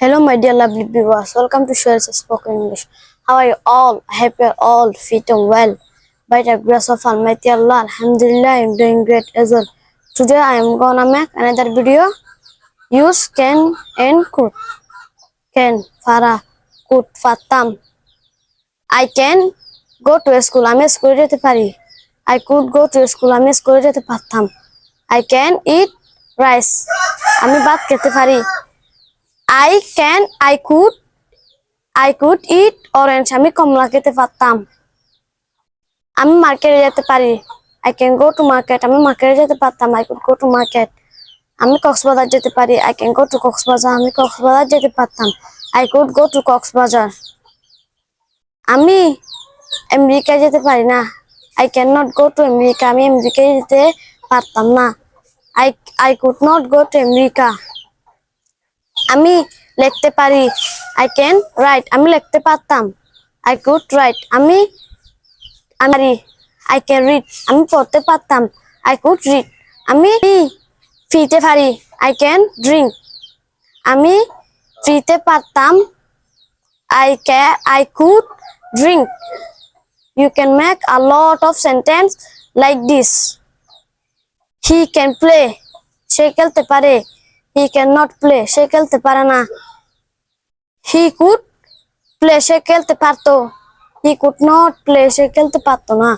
Hello, my dear lovely viewers. Welcome to Shares Spoken English. How are you all? I hope you're all fit and well. By the grace of Almighty Allah, Alhamdulillah, I'm doing great as well. Today, I am gonna make another video. Use can and could. Can, fara, could, fatam. I can go to a school. আমি স্কুলে যেতে পারি। I could go to a school. আমি স্কুলে যেতে পারতাম। I can eat rice. আমি ভাত খেতে পারি। I could eat orange. আমি কমলা খেতে পারতাম। আমি মার্কেটে যেতে পারি। I can go to market. আমি মার্কেটে যেতে পারতাম। I could go to market. আমি কক্সবাজার যেতে পারি। I can go to Cox's Bazar. আমি কক্সবাজার যেতে পারতাম। I could go to Cox's Bazar. আমি আমেরিকা যেতে পারি না। I cannot go to America. আমি আমেরিকা যেতে পারতাম না। I could not go to America. আমি লিখতে পারি। I can write. আমি লিখতে পারতাম। I could write. আমি I can read. আমি পড়তে পারতাম। I could read. আমি ফ্রিতে পারি। I can drink. আমি ফ্রিতে পারতাম। I could drink. You can make a lot of sentence like this. He can play. সে খেলতে পারে। He cannot play. সে খেলতে পারে না। He could play. সে খেলতে পারতো। He could not play. সে খেলতে পারতো না।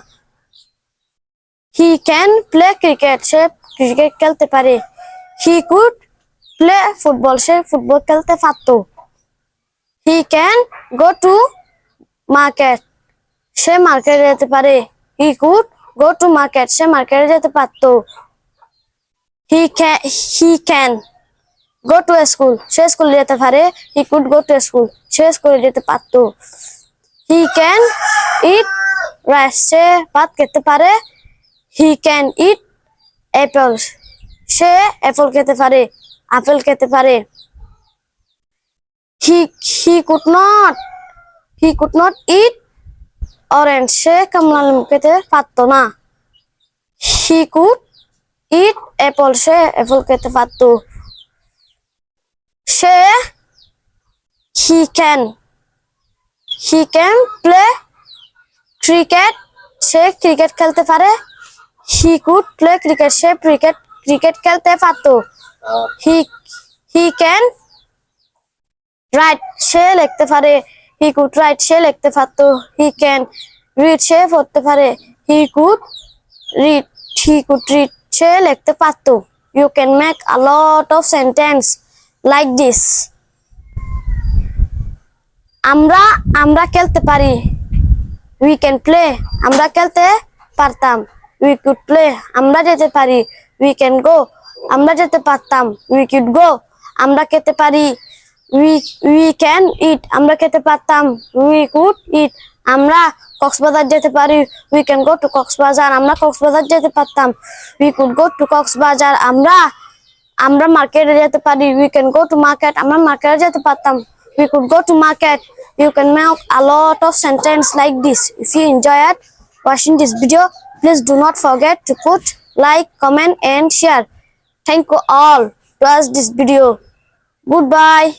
He can play cricket. Say cricket খেলতে পারে। He could play football. Say football খেলতে পারতো। He can go to market. সে মার্কেটে যেতে পারে। He could go to market. সে মার্কেটে যেতে পারতো। He can go to a school. সে স্কুলে যেতে পারে। He could go to a school. সে স্কুলে যেতে পারতো। He can eat rice. সে ভাত খেতে পারে। He can eat apples. Say Apple খেতে পারে। আপেল খেতে পারে। He could not eat orange. সে কমলা লেবু খেতে পারতো না। He could eat apple. Say Apple খেতে পারতো। He can play cricket. Say cricket খেলতে পারে। He could play cricket. Say cricket খেলতে পারতো। He can write. সে লিখতে পারে। He could write. সে লিখতে পারতো। He can read. সে পড়তে পারে। He could read. সে লিখতে পারতো। You can make a lot of sentence like this. আমরা খেলতে পারি। We can play. আমরা খেলতে পারতাম। We could play. আমরা যেতে পারি। We can go. আমরা যেতে পারতাম। We could go. আমরা খেতে পারি। We can eat. আমরা খেতে পারতাম। We could eat. আমরা কক্সবাজার যেতে পারি। We can go to Cox's Bazar. আমরা কক্সবাজার যেতে পারতাম। We could go to Cox's Bazar. আমরা মার্কেটে যেতে পারি। We can go to market. আমরা মার্কেটে যেতে পারতাম। We could go to market. You can make a lot of sentence like this. If you enjoyed watching this video, please do not forget to put like, comment and share. Thank you all to watch this video. Goodbye.